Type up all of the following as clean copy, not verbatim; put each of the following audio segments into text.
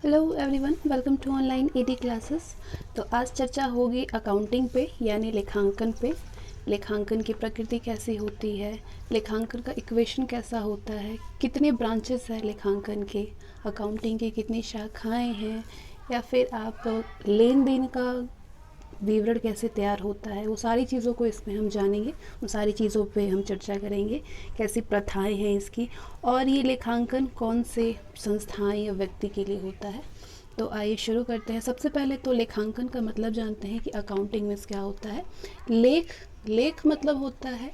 Hello everyone, welcome to online ED classes. तो आज चर्चा होगी अकाउंटिंग पे यानी लेखांकन पे। लेखांकन की प्रकृति कैसी होती है, लेखांकन का इक्वेशन कैसा होता है, कितने ब्रांचेस हैं लेखांकन के, अकाउंटिंग की कितनी शाखाएं हैं, या फिर आप लेन देन का विवरण कैसे तैयार होता है, वो सारी चीज़ों को इसमें हम जानेंगे। उन सारी चीज़ों पे हम चर्चा करेंगे, कैसी प्रथाएं हैं इसकी, और ये लेखांकन कौन से संस्थाएं या व्यक्ति के लिए होता है। तो आइए शुरू करते हैं। सबसे पहले तो लेखांकन का मतलब जानते हैं कि अकाउंटिंग में क्या होता है। लेख मतलब होता है,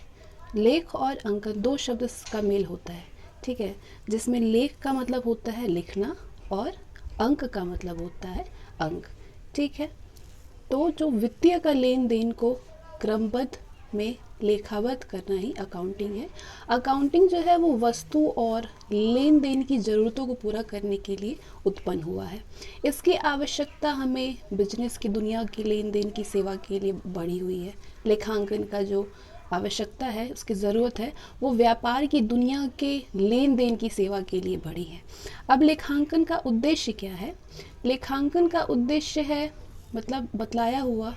लेख और अंकन दो शब्द का मेल होता है, ठीक है, जिसमें लेख का मतलब होता है लिखना और अंक का मतलब होता है अंक, ठीक है। तो जो वित्तीय का लेन देन को क्रमबद्ध में लेखाबद्ध करना ही अकाउंटिंग है। अकाउंटिंग जो है वो वस्तु और लेन देन की ज़रूरतों को पूरा करने के लिए उत्पन्न हुआ है। इसकी आवश्यकता हमें बिजनेस की दुनिया की लेन देन की सेवा के लिए बढ़ी हुई है। लेखांकन का जो आवश्यकता है, उसकी ज़रूरत है, वो व्यापार की दुनिया के लेन देन की सेवा के लिए बढ़ी है। अब लेखांकन का उद्देश्य क्या है? लेखांकन का उद्देश्य है मतलब बतलाया हुआ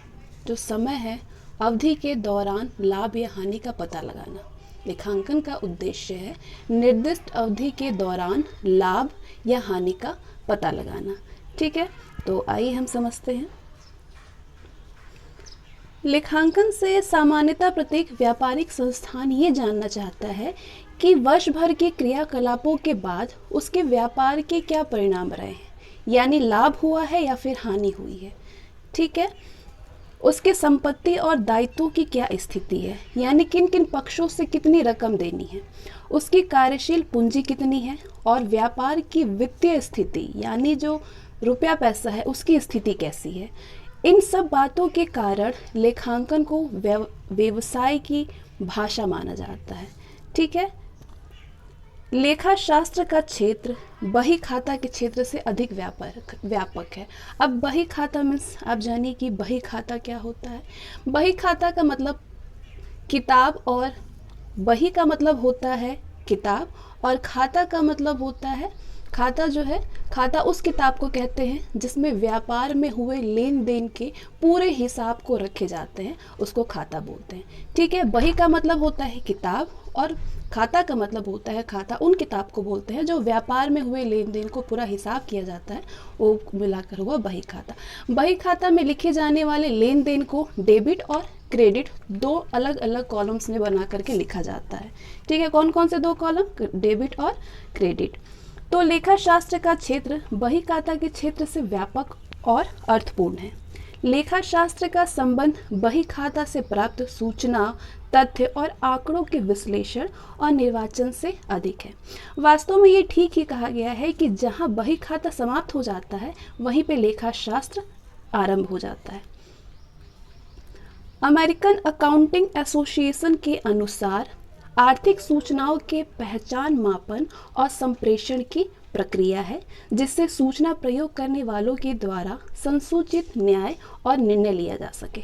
जो समय है, अवधि के दौरान लाभ या हानि का पता लगाना। लेखांकन का उद्देश्य है निर्दिष्ट अवधि के दौरान लाभ या हानि का पता लगाना, ठीक है। तो आइए हम समझते हैं। लेखांकन से सामान्यतः प्रत्येक व्यापारिक संस्थान ये जानना चाहता है कि वर्ष भर के क्रियाकलापों के बाद उसके व्यापार के क्या परिणाम रहे हैं, यानी लाभ हुआ है या फिर हानि हुई है, ठीक है। उसके संपत्ति और दायित्वों की क्या स्थिति है, यानी किन किन पक्षों से कितनी रकम देनी है, उसकी कार्यशील पूंजी कितनी है, और व्यापार की वित्तीय स्थिति यानी जो रुपया पैसा है उसकी स्थिति कैसी है। इन सब बातों के कारण लेखांकन को व्यवसाय की भाषा माना जाता है, ठीक है। लेखा शास्त्र का क्षेत्र बही खाता के क्षेत्र से अधिक व्यापक है। अब बही खाता मीन्स आप जानिए कि बही खाता क्या होता है। बही खाता का मतलब किताब, और बही का मतलब होता है किताब, और खाता का मतलब होता है, खाता जो है, खाता उस किताब को कहते हैं जिसमें व्यापार में हुए लेन देन के पूरे हिसाब को रखे जाते हैं, उसको खाता बोलते हैं, ठीक है। बही का मतलब होता है किताब और खाता का मतलब होता है, खाता उन किताब को बोलते हैं जो व्यापार में हुए लेन देन को पूरा हिसाब किया जाता है, वो मिलाकर हुआ बही खाता। बही खाता में लिखे जाने वाले लेन देन को डेबिट और क्रेडिट दो अलग अलग कॉलम्स में बना करके लिखा जाता है, ठीक है। कौन कौन से दो कॉलम? डेबिट और क्रेडिट। तो लेखा शास्त्र का क्षेत्र बही खाता के क्षेत्र से व्यापक और अर्थपूर्ण है। लेखा शास्त्र का संबंध बही खाता से प्राप्त सूचना, तथ्य और आंकड़ों के विश्लेषण और निर्वाचन से अधिक है। वास्तव में ये ठीक ही कहा गया है कि जहां बही खाता समाप्त हो जाता है वहीं पे लेखा शास्त्र आरंभ हो जाता है। अमेरिकन अकाउंटिंग एसोसिएशन के अनुसार आर्थिक सूचनाओं के पहचान, मापन और संप्रेषण की प्रक्रिया है जिससे सूचना प्रयोग करने वालों के द्वारा संसूचित न्याय और निर्णय लिया जा सके।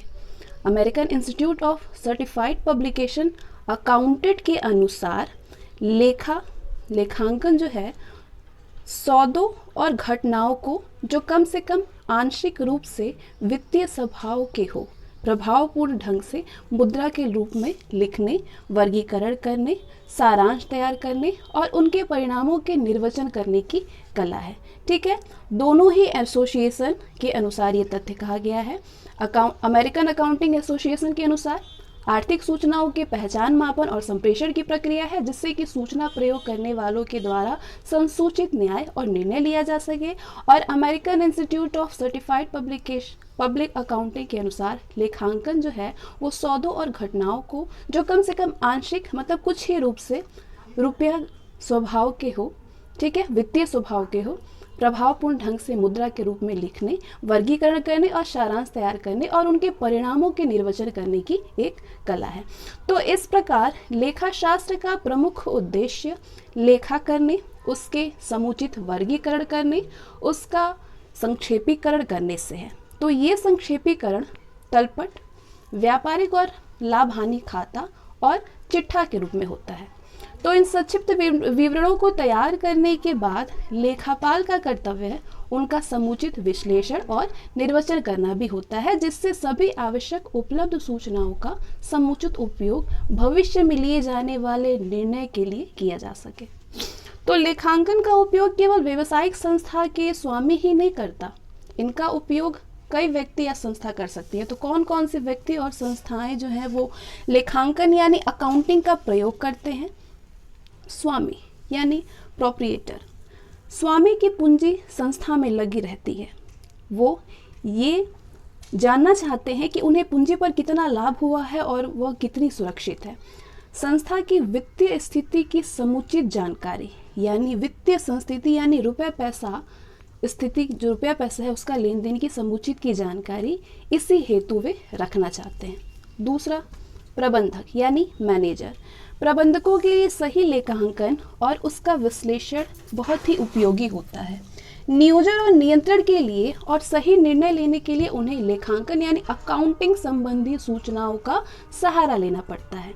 American institute of certified publication accountant के अनुसार लेखांकन जो है सौदों और घटनाओं को जो कम से कम आंशिक रूप से वित्तीय स्वभाव के हो, प्रभावपूर्ण ढंग से मुद्रा के रूप में लिखने, वर्गीकरण करने, सारांश तैयार करने और उनके परिणामों के निर्वचन करने की कला है, ठीक है। दोनों ही एसोसिएशन के अनुसार ये तथ्य कहा गया है। अमेरिकन अकाउंटिंग एसोसिएशन के अनुसार आर्थिक सूचनाओं के पहचान, मापन और संप्रेषण की प्रक्रिया है जिससे कि सूचना प्रयोग करने वालों के द्वारा संसूचित न्याय और निर्णय लिया जा सके। और American institute of certified public accounting के अनुसार लेखांकन जो है वो सौदों और घटनाओं को जो कम से कम आंशिक मतलब कुछ ही रूप से रुपया स्वभाव के हो, ठीक है, वित्तीय स्वभाव के हो, प्रभावपूर्ण ढंग से मुद्रा के रूप में लिखने, वर्गीकरण करने और सारांश तैयार करने और उनके परिणामों के निर्वचन करने की एक कला है। तो इस प्रकार लेखा शास्त्र का प्रमुख उद्देश्य लेखा करने, उसके समुचित वर्गीकरण करने, उसका संक्षेपीकरण करने से है। तो ये संक्षेपीकरण तलपट, व्यापारिक और लाभ हानि खाता और चिट्ठा के रूप में होता है। तो इन संक्षिप्त विवरणों को तैयार करने के बाद लेखापाल का कर्तव्य है उनका समुचित विश्लेषण और निर्वचन करना भी होता है, जिससे सभी आवश्यक उपलब्ध सूचनाओं का समुचित उपयोग भविष्य में लिए जाने वाले निर्णय के लिए किया जा सके। तो लेखांकन का उपयोग केवल व्यवसायिक संस्था के स्वामी ही नहीं करता, इनका उपयोग कई व्यक्ति या संस्था कर सकती है। तो कौन कौन से व्यक्ति और संस्थाएं जो हैं वो लेखांकन यानी अकाउंटिंग का प्रयोग करते हैं? स्वामी यानी प्रोप्रिएटर, स्वामी की पूंजी संस्था में लगी रहती है। वो ये जानना चाहते हैं कि उन्हें पूंजी पर कितना लाभ हुआ है और वह कितनी सुरक्षित है। संस्था की वित्तीय स्थिति की समुचित जानकारी यानी वित्तीय संस्थिति यानी रुपया पैसा स्थिति, जो रुपया पैसा है उसका लेन देन की समुचित की जानकारी इसी हेतु वे रखना चाहते हैं। दूसरा, प्रबंधक यानी मैनेजर, प्रबंधकों के लिए सही लेखांकन और उसका विश्लेषण बहुत ही उपयोगी होता है। नियोजन और नियंत्रण के लिए और सही निर्णय लेने के लिए उन्हें लेखांकन यानी अकाउंटिंग संबंधी सूचनाओं का सहारा लेना पड़ता है।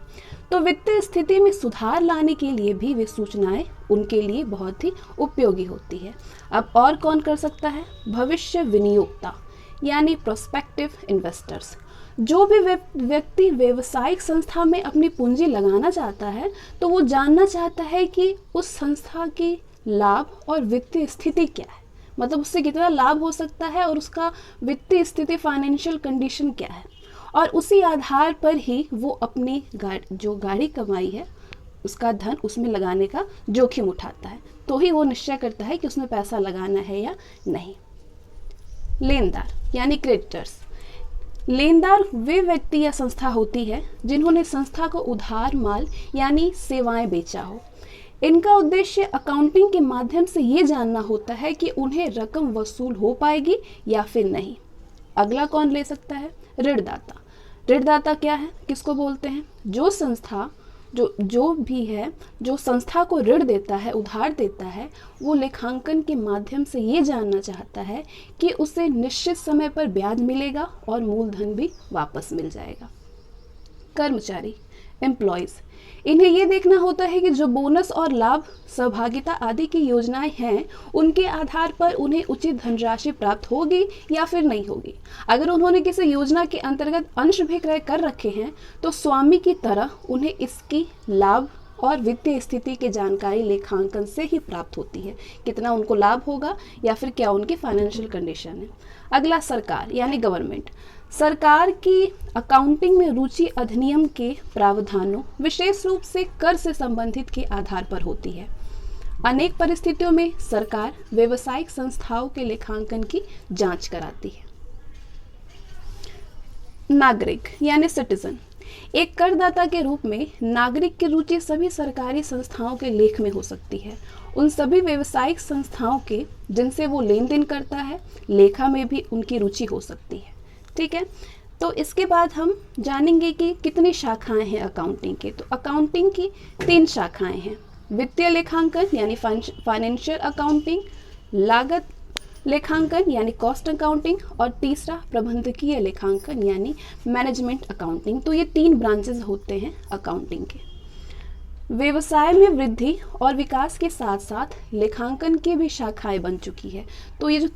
तो वित्तीय स्थिति में सुधार लाने के लिए भी वे सूचनाएं उनके लिए बहुत ही उपयोगी होती है। अब और कौन कर सकता है? भविष्य विनियोक्ता यानी प्रोस्पेक्टिव इन्वेस्टर्स। जो भी व्यक्ति व्यवसायिक संस्था में अपनी पूंजी लगाना चाहता है तो वो जानना चाहता है कि उस संस्था की लाभ और वित्तीय स्थिति क्या है, मतलब उससे कितना लाभ हो सकता है और उसका वित्तीय स्थिति फाइनेंशियल कंडीशन क्या है, और उसी आधार पर ही वो अपनी जो गाड़ी कमाई है उसका धन उसमें लगाने का जोखिम उठाता है, तो ही वो निश्चय करता है कि उसमें पैसा लगाना है या नहीं। लेनदार यानी क्रेडिटर्स, लेनदार वे व्यक्ति या संस्था होती है जिन्होंने संस्था को उधार माल यानी सेवाएं बेचा हो। इनका उद्देश्य अकाउंटिंग के माध्यम से ये जानना होता है कि उन्हें रकम वसूल हो पाएगी या फिर नहीं। अगला कौन ले सकता है? ऋणदाता। ऋणदाता क्या है, किसको बोलते हैं? जो संस्था जो भी है जो संस्था को ऋण देता है, उधार देता है, वो लेखांकन के माध्यम से ये जानना चाहता है कि उसे निश्चित समय पर ब्याज मिलेगा और मूलधन भी वापस मिल जाएगा। कर्मचारी एम्प्लॉयज़, इन्हें ये देखना होता है कि जो बोनस और लाभ सहभागिता आदि की योजनाएं हैं उनके आधार पर उन्हें उचित धनराशि प्राप्त होगी या फिर नहीं होगी। अगर उन्होंने किसी योजना के अंतर्गत अंश भी क्रय कर रखे हैं तो स्वामी की तरह उन्हें इसकी लाभ और वित्तीय स्थिति की जानकारी लेखांकन से ही प्राप्त होती है, कितना उनको लाभ होगा या फिर क्या उनकी फाइनेंशियल कंडीशन है। अगला सरकार यानी गवर्नमेंट। सरकार की अकाउंटिंग में रुचि अधिनियम के प्रावधानों विशेष रूप से कर से संबंधित के आधार पर होती है। अनेक परिस्थितियों में सरकार व्यावसायिक संस्थाओं के लेखांकन की जांच कराती है। नागरिक यानी सिटीजन, एक करदाता के रूप में नागरिक की रुचि सभी सरकारी संस्थाओं के लेख में हो सकती है। उन सभी व्यावसायिक संस्थाओं के जिनसे वो लेन देन करता है लेखा में भी उनकी रुचि हो सकती है। ठीक है, तो इसके बाद हम जानेंगे कि कितनी शाखाएं हैं अकाउंटिंग के। तो अकाउंटिंग की 3 शाखाएं हैं, वित्तीय लेखांकन यानी फाइनेंशियल अकाउंटिंग, लागत लेखांकन यानी कॉस्ट अकाउंटिंग, और तीसरा प्रबंधकीय लेखांकन यानी मैनेजमेंट अकाउंटिंग। तो ये 3 ब्रांचेस होते हैं अकाउंटिंग के। व्यवसाय में वृद्धि और विकास के साथ साथ लेखांकन की भी शाखाएं बन चुकी है। तो ये जो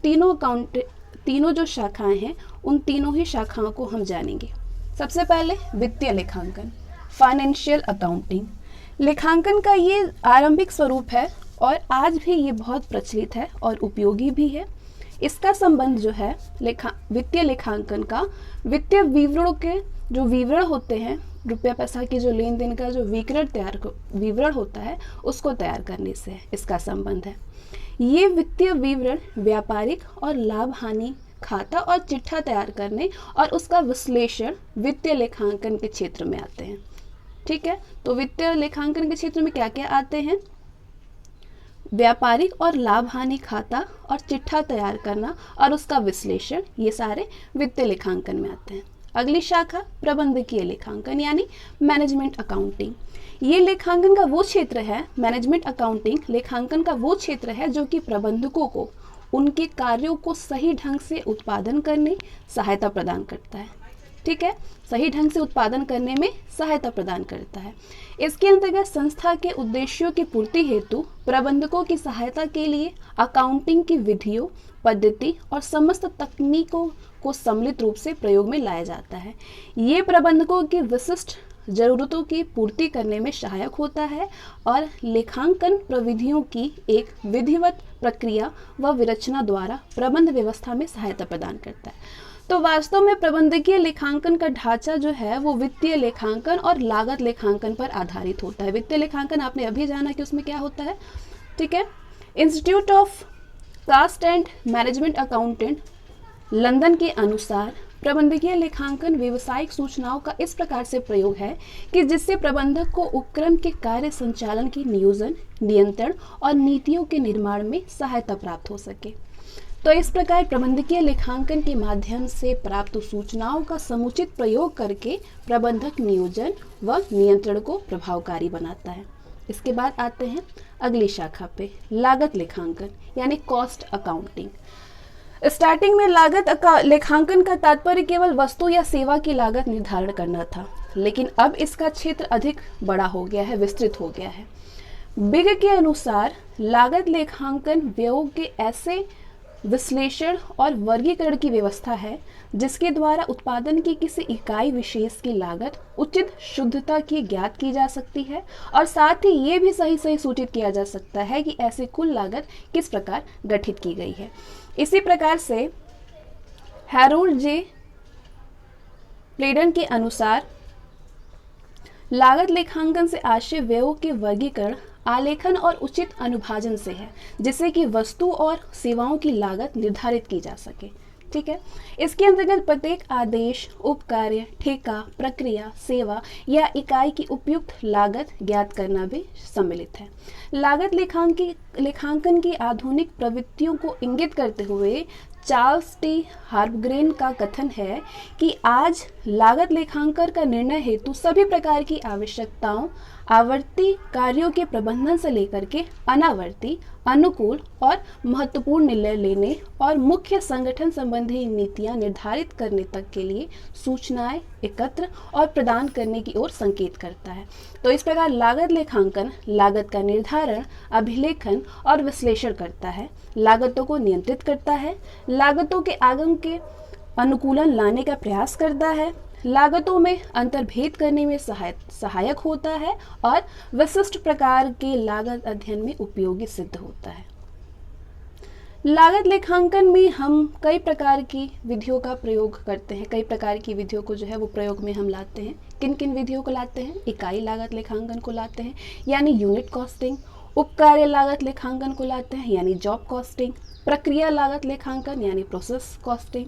तीनों जो शाखाएं हैं उन तीनों ही शाखाओं को हम जानेंगे। सबसे पहले वित्तीय लेखांकन, फाइनेंशियल अकाउंटिंग। लेखांकन का ये आरंभिक स्वरूप है और आज भी ये बहुत प्रचलित है और उपयोगी भी है। इसका संबंध जो है वित्तीय लेखांकन का वित्तीय विवरणों के जो विवरण होते हैं, रुपया पैसा के जो लेन देन का जो विवरण होता है उसको तैयार करने से इसका संबंध है। ये वित्तीय विवरण व्यापारिक और लाभ हानि खाता और चिट्ठा तैयार करने और उसका विश्लेषण वित्तीय लेखांकन के क्षेत्र में आते हैं। ठीक है, तो वित्तीय लेखांकन के क्षेत्र में क्या क्या आते हैं? व्यापारिक और लाभ हानि खाता और चिट्ठा तैयार करना और उसका विश्लेषण, ये सारे वित्तीय लेखांकन में आते हैं। अगली शाखा प्रबंधकीय लेखांकन यानी मैनेजमेंट अकाउंटिंग। ये लेखांकन का वो क्षेत्र है, मैनेजमेंट अकाउंटिंग लेखांकन का वो क्षेत्र है जो कि प्रबंधकों को उनके कार्यों को सही ढंग से उत्पादन करने सहायता प्रदान करता है। ठीक है, सही ढंग से उत्पादन करने में सहायता प्रदान करता है। इसके अंतर्गत संस्था के उद्देश्यों की पूर्ति हेतु प्रबंधकों की सहायता के लिए अकाउंटिंग की विधियों, पद्धति और समस्त तकनीकों को सम्मिलित रूप से प्रयोग में लाया जाता है। ये प्रबंधकों की विशिष्ट जरूरतों की पूर्ति करने में सहायक होता है और लेखांकन प्रविधियों की एक विधिवत प्रक्रिया व विरचना द्वारा प्रबंध व्यवस्था में सहायता प्रदान करता है। तो वास्तव में प्रबंधकीय लेखांकन का ढांचा जो है वो वित्तीय लेखांकन और लागत लेखांकन पर आधारित होता है। वित्तीय लेखांकन आपने अभी जाना कि उसमें क्या होता है, ठीक है। Institute of cost and management accountant London के अनुसार प्रबंधकीय लेखांकन व्यावसायिक सूचनाओं का इस प्रकार से प्रयोग है कि जिससे प्रबंधक को उपक्रम के कार्य संचालन की नियोजन, नियंत्रण और नीतियों के निर्माण में सहायता प्राप्त हो सके। तो इस प्रकार प्रबंधकीय लेखांकन के माध्यम से प्राप्त सूचनाओं का समुचित प्रयोग करके प्रबंधक नियोजन व नियंत्रण को प्रभावकारी बनाता है। इसके बाद आते हैं अगली शाखा पे, लागत लेखांकन यानी कॉस्ट अकाउंटिंग। स्टार्टिंग में लागत लेखांकन का तात्पर्य केवल वस्तु या सेवा की लागत निर्धारण करना था, लेकिन अब इसका क्षेत्र अधिक बड़ा हो गया है, विस्तृत हो गया है। बिग के अनुसार लागत लेखांकन व्ययों के ऐसे विश्लेषण और वर्गीकरण की व्यवस्था है जिसके द्वारा उत्पादन की किसी इकाई विशेष की लागत उचित शुद्धता की ज्ञात की जा सकती है और साथ ही ये भी सही सूचित किया जा सकता है कि ऐसी कुल लागत किस प्रकार गठित की गई है। इसी प्रकार से हैरोल्ड जे प्लेडन के अनुसार लागत लेखांकन से आशय व्ययों के वर्गीकरण, आलेखन और उचित अनुभाजन से है, जिससे कि वस्तु और सेवाओं की लागत निर्धारित की जा सके। ठीक है, इसके अंतर्गत प्रत्येक आदेश, उपकार्य, ठेका, प्रक्रिया, सेवा या इकाई की उपयुक्त लागत ज्ञात करना भी सम्मिलित है। लागत लेखांकन की आधुनिक प्रवृत्तियों को इंगित करते हुए चार्ल्स टी हार्बग्रेन का कथन है कि आज लागत लेखांकन का निर्णय हेतु सभी प्रकार की आवश्यकताओं, आवर्ती कार्यों के प्रबंधन से लेकर के अनावर्ती, अनुकूल और महत्वपूर्ण निर्णय लेने और मुख्य संगठन संबंधी नीतियां निर्धारित करने तक के लिए सूचनाएं एकत्र और प्रदान करने की ओर संकेत करता है। तो इस प्रकार लागत लेखांकन लागत का निर्धारण, अभिलेखन और विश्लेषण करता है, लागतों को नियंत्रित करता है, लागतों के आगम के अनुकूलन लाने का प्रयास करता है, लागतों में अंतर्भेद करने में सहायक होता है और विशिष्ट प्रकार के लागत अध्ययन में उपयोगी सिद्ध होता है। लागत लेखांकन में हम कई प्रकार की विधियों का प्रयोग करते हैं, कई प्रकार की विधियों को जो है वो प्रयोग में हम लाते हैं। किन किन विधियों को लाते हैं? इकाई लागत लेखांकन को लाते हैं यानी यूनिट कॉस्टिंग, उपकार्य लागत लेखांकन को लाते हैं यानी जॉब कॉस्टिंग, प्रक्रिया लागत लेखांकन यानी प्रोसेस कॉस्टिंग,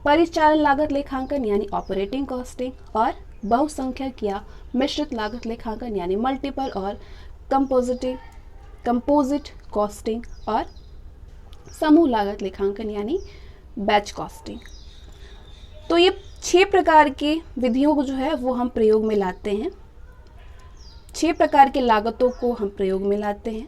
परिचालन लागत लेखांकन यानी ऑपरेटिंग कॉस्टिंग और बहुसंख्यक या मिश्रित लागत लेखांकन यानी मल्टीपल और कंपोजिट कॉस्टिंग और समूह लागत लेखांकन यानी बैच कॉस्टिंग। तो ये 6 प्रकार के विधियों को जो है वो हम प्रयोग में लाते हैं, 6 प्रकार के लागतों को हम प्रयोग में लाते हैं।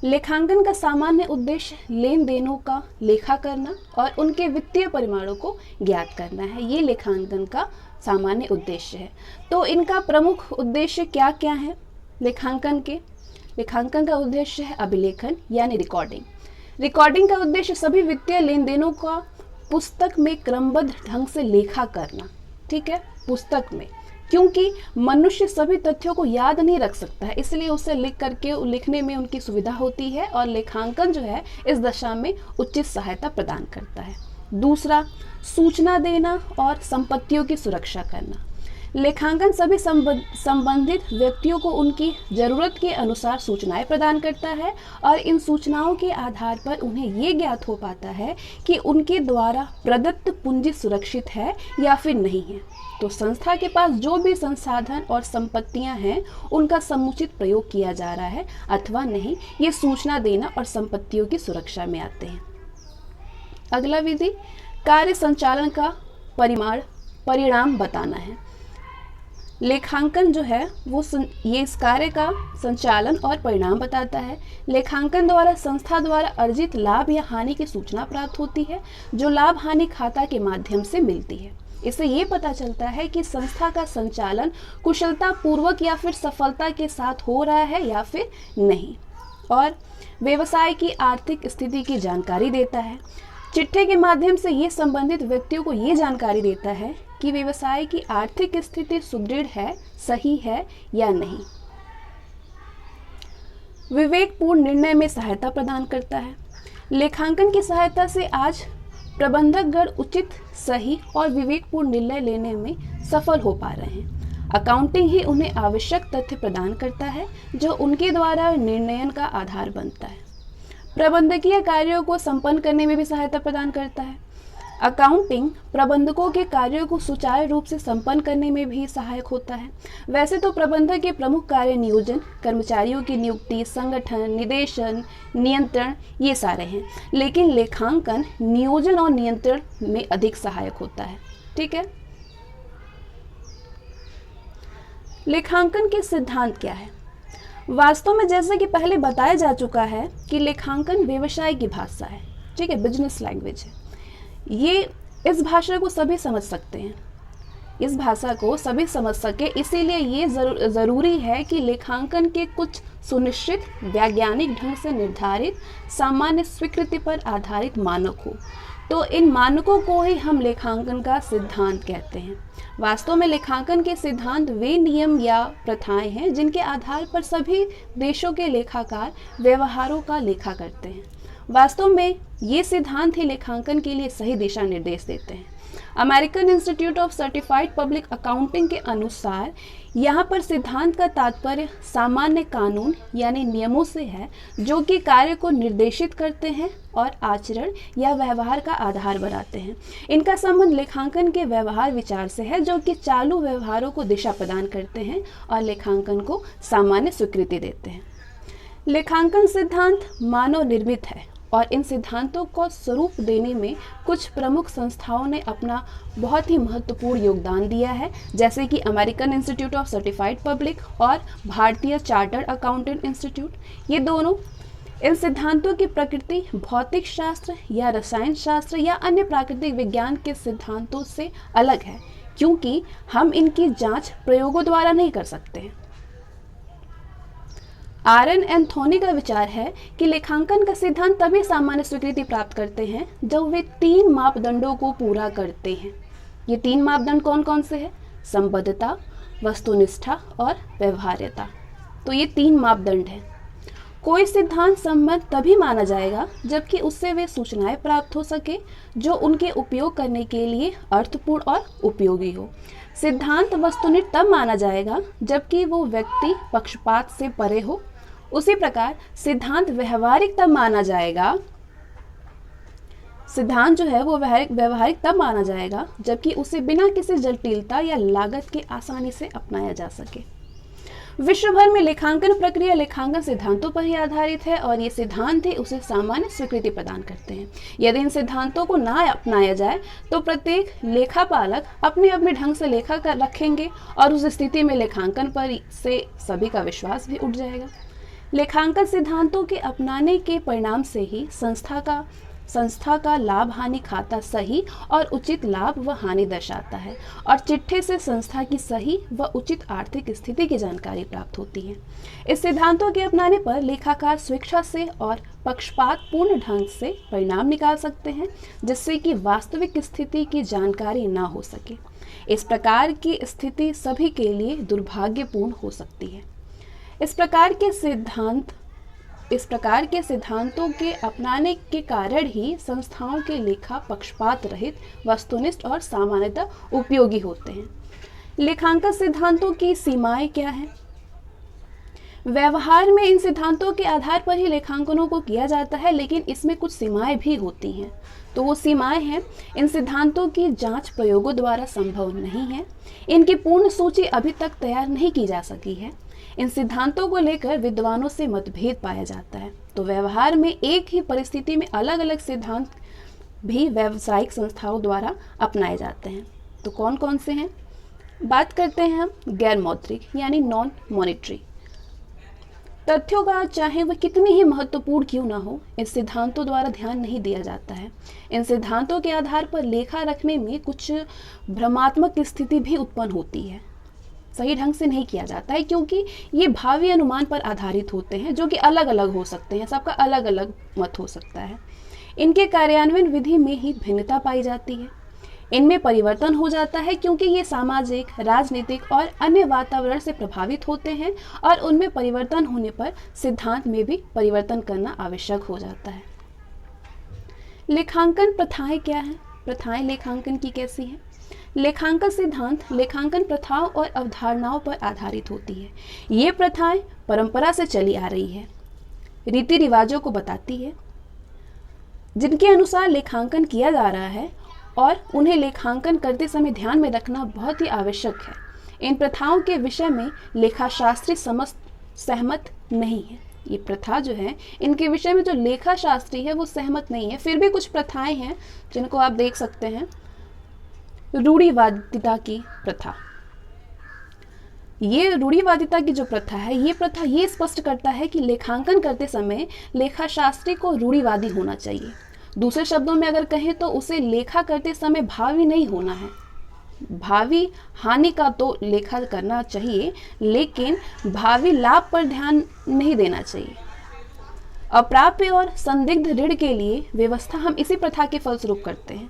लेखांकन का सामान्य उद्देश्य लेन देनों का लेखा करना और उनके वित्तीय परिमाणों को ज्ञात करना है, ये लेखांकन का सामान्य उद्देश्य है। तो इनका प्रमुख उद्देश्य क्या क्या है? लेखांकन का उद्देश्य है अभिलेखन यानी रिकॉर्डिंग का उद्देश्य सभी वित्तीय लेन देनों का पुस्तक में क्रमबद्ध ढंग से लेखा करना। ठीक है, पुस्तक में, क्योंकि मनुष्य सभी तथ्यों को याद नहीं रख सकता है, इसलिए उसे लिखने में उनकी सुविधा होती है और लेखांकन जो है इस दशा में उचित सहायता प्रदान करता है। दूसरा, सूचना देना और संपत्तियों की सुरक्षा करना। लेखांकन सभी संबंधित व्यक्तियों को उनकी जरूरत के अनुसार सूचनाएं प्रदान करता है और इन सूचनाओं के आधार पर उन्हें ये ज्ञात हो पाता है कि उनके द्वारा प्रदत्त पूंजी सुरक्षित है या फिर नहीं है। तो संस्था के पास जो भी संसाधन और संपत्तियां हैं उनका समुचित प्रयोग किया जा रहा है अथवा नहीं, ये सूचना देना और संपत्तियों की सुरक्षा में आते हैं। अगला विधि कार्य संचालन का परिणाम बताना है। लेखांकन जो है वो ये इस कार्य का संचालन और परिणाम बताता है। लेखांकन द्वारा संस्था द्वारा अर्जित लाभ या हानि की सूचना प्राप्त होती है, जो लाभ हानि खाता के माध्यम से मिलती है। इससे ये पता चलता है कि संस्था का संचालन कुशलता पूर्वक या फिर सफलता के साथ हो रहा है या फिर नहीं। और व्यवसाय की आर्थिक स्थिति की जानकारी देता है। चिट्ठे के माध्यम से ये संबंधित व्यक्तियों को ये जानकारी देता है कि व्यवसाय की आर्थिक स्थिति सुदृढ़ है, सही है या नहीं। विवेकपूर्ण निर्णय में सहायता प्रदान करता है। लेखांकन की सहायता से आज प्रबंधकगण उचित, सही और विवेकपूर्ण निर्णय लेने में सफल हो पा रहे हैं। अकाउंटिंग ही उन्हें आवश्यक तथ्य प्रदान करता है जो उनके द्वारा निर्णयन का आधार बनता है। प्रबंधकीय कार्यों को संपन्न करने में भी सहायता प्रदान करता है। अकाउंटिंग प्रबंधकों के कार्यों को सुचारू रूप से संपन्न करने में भी सहायक होता है। वैसे तो प्रबंधक के प्रमुख कार्य नियोजन, कर्मचारियों की नियुक्ति, संगठन, निदेशन, नियंत्रण ये सारे हैं, लेकिन लेखांकन नियोजन और नियंत्रण में अधिक सहायक होता है। ठीक है। लेखांकन के सिद्धांत क्या है? वास्तव में जैसा कि पहले बताया जा चुका है कि लेखांकन व्यवसाय की भाषा है। ठीक है, बिजनेस लैंग्वेज है। ये इस भाषा को सभी समझ सकते हैं, इस भाषा को सभी समझ सके, इसीलिए ये ज़रूरी है कि लेखांकन के कुछ सुनिश्चित वैज्ञानिक ढंग से निर्धारित सामान्य स्वीकृति पर आधारित मानक हो। तो इन मानकों को ही हम लेखांकन का सिद्धांत कहते हैं। वास्तव में लेखांकन के सिद्धांत वे नियम या प्रथाएं हैं जिनके आधार पर सभी देशों के लेखाकार व्यवहारों का लेखा करते हैं। वास्तव में ये सिद्धांत ही लेखांकन के लिए सही दिशा निर्देश देते हैं। American institute of certified public accounting के अनुसार यहाँ पर सिद्धांत का तात्पर्य सामान्य कानून यानी नियमों से है जो कि कार्य को निर्देशित करते हैं और आचरण या व्यवहार का आधार बनाते हैं। इनका संबंध लेखांकन के व्यवहार विचार से है जो कि चालू व्यवहारों को दिशा प्रदान करते हैं और लेखांकन को सामान्य स्वीकृति देते हैं। लेखांकन सिद्धांत मानव निर्मित है और इन सिद्धांतों को स्वरूप देने में कुछ प्रमुख संस्थाओं ने अपना बहुत ही महत्वपूर्ण योगदान दिया है, जैसे कि American institute of certified public और भारतीय चार्टर्ड अकाउंटेंट इंस्टीट्यूट। ये दोनों इन सिद्धांतों की प्रकृति भौतिक शास्त्र या रसायन शास्त्र या अन्य प्राकृतिक विज्ञान के सिद्धांतों से अलग है, क्योंकि हम इनकी जांच प्रयोगों द्वारा नहीं कर सकते हैं। आरएन एंथोनी का विचार है कि लेखांकन का सिद्धांत तभी सामान्य स्वीकृति प्राप्त करते हैं जब वे 3 मापदंडों को पूरा करते हैं। ये 3 मापदंड कौन कौन से हैं? संबद्धता, वस्तुनिष्ठा और व्यवहार्यता। तो ये 3 मापदंड हैं। कोई सिद्धांत संबद्ध तभी माना जाएगा जबकि उससे वे सूचनाएं प्राप्त हो सके जो उनके उपयोग करने के लिए अर्थपूर्ण और उपयोगी हो। सिद्धांत वस्तुनिष्ठ तब माना जाएगा जबकि वो व्यक्ति पक्षपात से परे हो। उसी प्रकार सिद्धांत व्यवहारिक तब माना जाएगा, सिद्धांत जो है वो व्यवहारिक तब माना जाएगा जबकि उसे बिना किसी जटिलता या लागत के आसानी से अपनाया जा सके। विश्व भर में लेखांकन प्रक्रिया लेखांकन सिद्धांतों पर ही आधारित है और ये सिद्धांत ही उसे सामान्य स्वीकृति प्रदान करते हैं। यदि इन सिद्धांतों को ना अपनाया जाए तो प्रत्येक लेखापालक अपने अपने ढंग से लेखा कर रखेंगे और उस स्थिति में लेखांकन पर से सभी का विश्वास भी उठ जाएगा। लेखांकन सिद्धांतों के अपनाने के परिणाम से ही संस्था का लाभ हानि खाता सही और उचित लाभ व हानि दर्शाता है और चिट्ठे से संस्था की सही व उचित आर्थिक स्थिति की जानकारी प्राप्त होती है। इस सिद्धांतों के अपनाने पर लेखाकार स्वेच्छा से और पक्षपात पूर्ण ढंग से परिणाम निकाल सकते हैं जिससे कि वास्तविक स्थिति की जानकारी ना हो सके। इस प्रकार की स्थिति सभी के लिए दुर्भाग्यपूर्ण हो सकती है। इस प्रकार के सिद्धांतों के अपनाने के कारण ही संस्थाओं के लेखा पक्षपात रहित, वस्तुनिष्ठ और सामान्यतः उपयोगी होते हैं। लेखांकन सिद्धांतों की सीमाएं क्या हैं? व्यवहार में इन सिद्धांतों के आधार पर ही लेखांकनों को किया जाता है, लेकिन इसमें कुछ सीमाएं भी होती हैं। तो वो सीमाएं हैं, इन सिद्धांतों की जांच प्रयोगों द्वारा संभव नहीं है। इनकी पूर्ण सूची अभी तक तैयार नहीं की जा सकी है। इन सिद्धांतों को लेकर विद्वानों से मतभेद पाया जाता है। तो व्यवहार में एक ही परिस्थिति में अलग अलग सिद्धांत भी व्यावसायिक संस्थाओं द्वारा अपनाए जाते हैं। तो कौन कौन से हैं? बात करते हैं हम गैर मौद्रिक यानी नॉन मॉनेटरी तथ्यों का। चाहे वह कितनी ही महत्वपूर्ण क्यों ना हो, इन सिद्धांतों द्वारा ध्यान नहीं दिया जाता है। इन सिद्धांतों के आधार पर लेखा रखने में कुछ भ्रमात्मक स्थिति भी उत्पन्न होती है, सही ढंग से नहीं किया जाता है, क्योंकि ये भावी अनुमान पर आधारित होते हैं जो कि अलग अलग हो सकते हैं, सबका अलग अलग मत हो सकता है। इनके कार्यान्वयन विधि में ही भिन्नता पाई जाती है, इनमें परिवर्तन हो जाता है क्योंकि ये सामाजिक, राजनीतिक और अन्य वातावरण से प्रभावित होते हैं और उनमें परिवर्तन होने पर सिद्धांत में भी परिवर्तन करना आवश्यक हो जाता है। लेखांकन प्रथाएं क्या हैं? प्रथाएं लेखांकन की कैसी हैं? लेखांकन सिद्धांत लेखांकन प्रथाओं और अवधारणाओं पर आधारित होती है। ये प्रथाएं परंपरा से चली आ रही है, रीति रिवाजों को बताती है जिनके अनुसार लेखांकन किया जा रहा है और उन्हें लेखांकन करते समय ध्यान में रखना बहुत ही आवश्यक है। इन प्रथाओं के विषय में लेखाशास्त्री सहमत नहीं है। ये प्रथा जो है, इनके विषय में जो लेखाशास्त्री है वो सहमत नहीं है। फिर भी कुछ प्रथाएं हैं जिनको आप देख सकते हैं। रूढ़िवादिता की प्रथा, ये रूढ़िवादिता की जो प्रथा है, ये प्रथा ये स्पष्ट करता है कि लेखांकन करते समय लेखाशास्त्री को रूढ़िवादी होना चाहिए। दूसरे शब्दों में अगर कहें तो उसे लेखा करते समय भावी नहीं होना है। भावी हानि का तो लेखा करना चाहिए, लेकिन भावी लाभ पर ध्यान नहीं देना चाहिए। अप्राप्य और संदिग्ध ऋण के लिए व्यवस्था हम इसी प्रथा के फलस्वरूप करते हैं।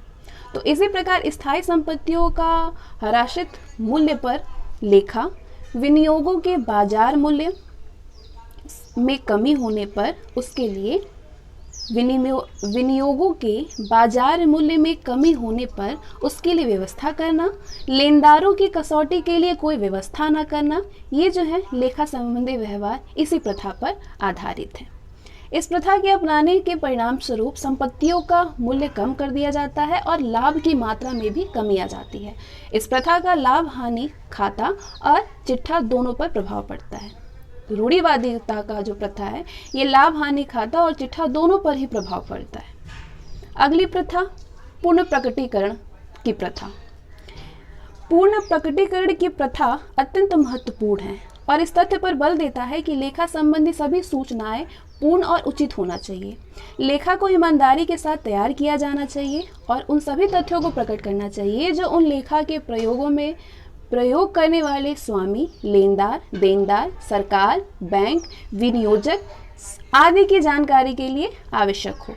तो इसी प्रकार स्थायी संपत्तियों का हराशित मूल्य पर लेखा, विनियोगों के बाजार मूल्य में कमी होने पर उसके लिए विनियोगों के बाजार मूल्य में कमी होने पर उसके लिए व्यवस्था करना, लेनदारों की कसौटी के लिए कोई व्यवस्था न करना, ये जो है लेखा संबंधी व्यवहार इसी प्रथा पर आधारित है। इस प्रथा के अपनाने के परिणाम स्वरूप संपत्तियों का मूल्य कम कर दिया जाता है और लाभ की मात्रा में भी कमी आ जाती है। इस प्रथा का लाभ हानि खाता और चिट्ठा दोनों पर प्रभाव पड़ता है। रूढ़िवादिता का जो प्रथा है, ये लाभ हानि खाता और चिट्ठा दोनों पर ही प्रभाव पड़ता है। अगली प्रथा पूर्ण प्रकटीकरण की प्रथा। पूर्ण प्रकटीकरण की प्रथा अत्यंत महत्वपूर्ण है और इस तथ्य पर बल देता है कि लेखा संबंधी सभी सूचनाएं पूर्ण और उचित होना चाहिए। लेखा को ईमानदारी के साथ तैयार किया जाना चाहिए और उन सभी तथ्यों को प्रकट करना चाहिए जो उन लेखा के प्रयोगों में प्रयोग करने वाले स्वामी, लेनदार, देनदार, सरकार, बैंक, विनियोजक आदि की जानकारी के लिए आवश्यक हो।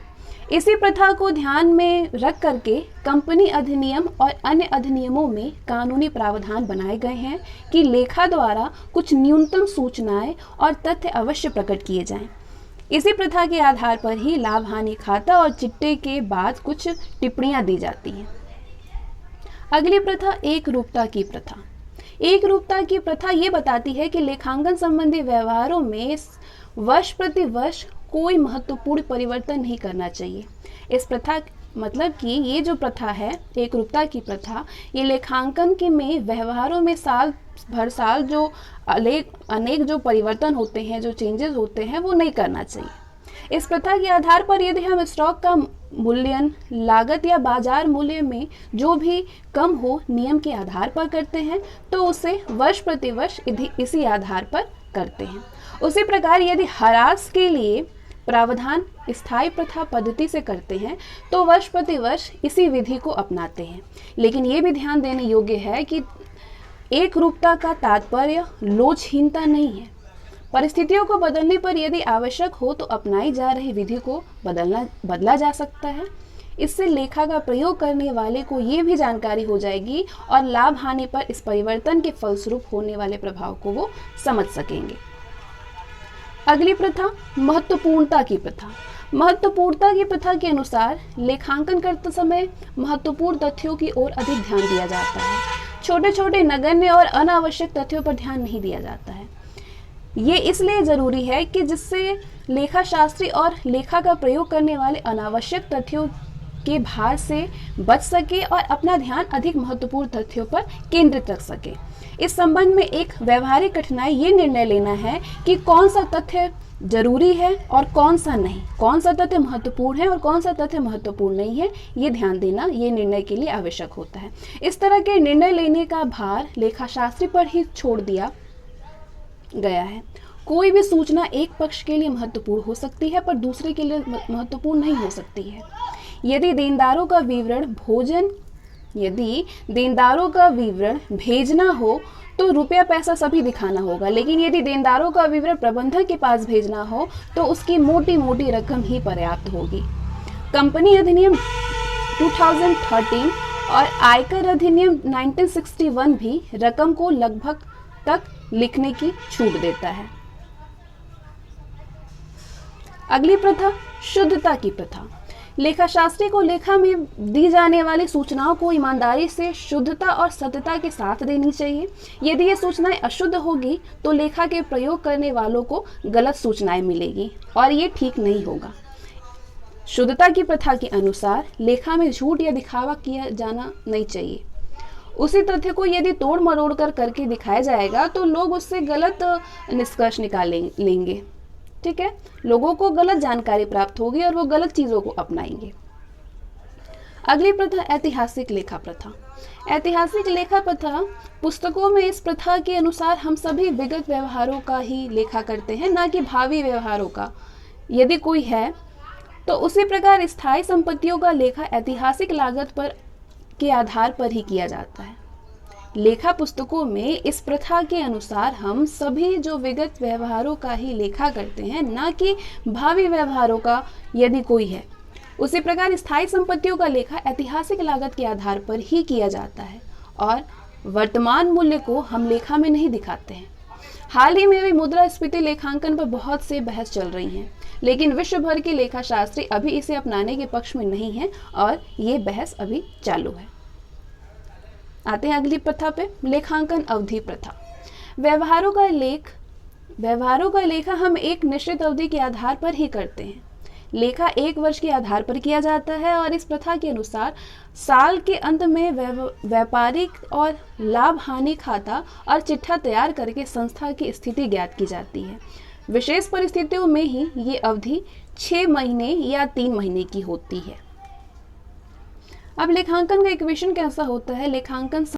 इसी प्रथा को ध्यान में रख करके कंपनी अधिनियम और अन्य अधिनियमों में कानूनी प्रावधान बनाए गए हैं कि लेखा द्वारा कुछ न्यूनतम सूचनाएं और तथ्य अवश्य प्रकट किए जाएं। इसी प्रथा के आधार पर ही लाभ हानि खाता और चिट्टे के बाद कुछ टिप्पणियां दी जाती हैं। अगली प्रथा एक रूपता की प्रथा। एक रूपता की प्रथा ये बताती है कि लेखांकन संबंधी व्यवहारों में वर्ष प्रति वर्ष कोई महत्वपूर्ण परिवर्तन नहीं करना चाहिए। इस प्रथा मतलब कि ये जो प्रथा है, एक रूपता की प्रथा, ये लेखांकन के में व्यवहारों में साल भर साल जो अनेक जो परिवर्तन होते हैं, जो चेंजेस होते हैं, वो नहीं करना चाहिए। इस प्रथा के आधार पर यदि हम स्टॉक का मूल्यन लागत या बाजार मूल्य में जो भी कम हो नियम के आधार पर करते हैं तो उसे वर्ष प्रति वर्ष इसी आधार पर करते हैं। उसी प्रकार यदि ह्रास के लिए प्रावधान स्थायी प्रथा पद्धति से करते हैं तो वर्ष प्रति वर्ष इसी विधि को अपनाते हैं। लेकिन ये भी ध्यान देने योग्य है कि एक रूपता का तात्पर्य लोचहीनता नहीं है। परिस्थितियों को बदलने पर यदि आवश्यक हो तो अपनाई जा रही विधि को बदला जा सकता है। इससे लेखा का प्रयोग करने वाले को ये भी जानकारी हो जाएगी और लाभ हानि पर इस परिवर्तन के फलस्वरूप होने वाले प्रभाव को वो समझ सकेंगे। अगली प्रथा महत्वपूर्णता की प्रथा। महत्वपूर्णता की प्रथा के अनुसार लेखांकन करते समय महत्वपूर्ण तथ्यों की ओर अधिक ध्यान दिया जाता है। छोटे छोटे नगण्य और अनावश्यक तथ्यों पर ध्यान नहीं दिया जाता है। ये इसलिए जरूरी है कि जिससे लेखा शास्त्री और लेखा का प्रयोग करने वाले अनावश्यक तथ्यों के भार से बच सके और अपना ध्यान अधिक महत्वपूर्ण तथ्यों पर केंद्रित रख सके। इस संबंध में एक व्यवहारिक कठिनाई ये निर्णय लेना है कि कौन सा तथ्य जरूरी है और कौन सा नहीं, कौन सा तथ्य महत्वपूर्ण है और कौन सा तथ्य महत्वपूर्ण नहीं है, ये ध्यान देना ये निर्णय के लिए आवश्यक होता है। इस तरह के निर्णय लेने का भार लेखाशास्त्री पर ही छोड़ दिया गया है। कोई भी सूचना एक पक्ष के लिए महत्वपूर्ण हो सकती है पर दूसरे के लिए महत्वपूर्ण नहीं हो सकती है। यदि देनदारों का विवरण भेजना हो तो रुपया पैसा सभी दिखाना होगा, लेकिन यदि देनदारों का विवरण प्रबंधक के पास भेजना हो तो उसकी मोटी मोटी रकम ही पर्याप्त होगी। कंपनी अधिनियम 2013 और आयकर अधिनियम 1961 भी रकम को लगभग तक लिखने की छूट देता है। अगली प्रथा, शुद्धता की प्रथा। लेखाशास्त्री को लेखा में दी जाने वाली सूचनाओं को ईमानदारी से, शुद्धता और सत्यता के साथ देनी चाहिए। यदि ये सूचनाएं अशुद्ध होगी तो लेखा के प्रयोग करने वालों को गलत सूचनाएं मिलेगी और ये ठीक नहीं होगा। शुद्धता की प्रथा के अनुसार लेखा में झूठ या दिखावा किया जाना नहीं चाहिए। उसी तथ्य को यदि तोड़ मरोड़ कर करके दिखाया जाएगा तो लोग उससे गलत निष्कर्ष निकाल लेंगे। ठीक है, लोगों को गलत जानकारी प्राप्त होगी और वो गलत चीजों को अपनाएंगे। अगली प्रथा, ऐतिहासिक लेखा प्रथा। ऐतिहासिक लेखा प्रथा पुस्तकों में इस प्रथा के अनुसार हम सभी विगत व्यवहारों का ही लेखा करते हैं, ना कि भावी व्यवहारों का। यदि कोई है तो उसी प्रकार स्थायी संपत्तियों का लेखा ऐतिहासिक लागत पर के आधार पर ही किया जाता है। लेखा पुस्तकों में इस प्रथा के अनुसार हम सभी जो विगत व्यवहारों का ही लेखा करते हैं, ना कि भावी व्यवहारों का यदि कोई है। उसी प्रकार स्थायी संपत्तियों का लेखा ऐतिहासिक लागत के आधार पर ही किया जाता है और वर्तमान मूल्य को हम लेखा में नहीं दिखाते हैं। हाल ही में भी मुद्रास्फीति लेखांकन पर बहुत से बहस चल रही हैं, लेकिन विश्व भर के लेखाशास्त्री अभी इसे अपनाने के पक्ष में नहीं है और ये बहस अभी चालू है। आते हैं अगली प्रथा पे, लेखांकन अवधि प्रथा। व्यवहारों का लेखा हम एक निश्चित अवधि के आधार पर ही करते हैं। लेखा 1 वर्ष के आधार पर किया जाता है और इस प्रथा के अनुसार साल के अंत में व्यापारिक और लाभ हानि खाता और चिट्ठा तैयार करके संस्था की स्थिति ज्ञात की जाती है। विशेष परिस्थितियों में ही ये अवधि 6 महीने या 3 महीने की होती है। अब लेखांकन का इक्वेशन कैसा होता है? लेखांकन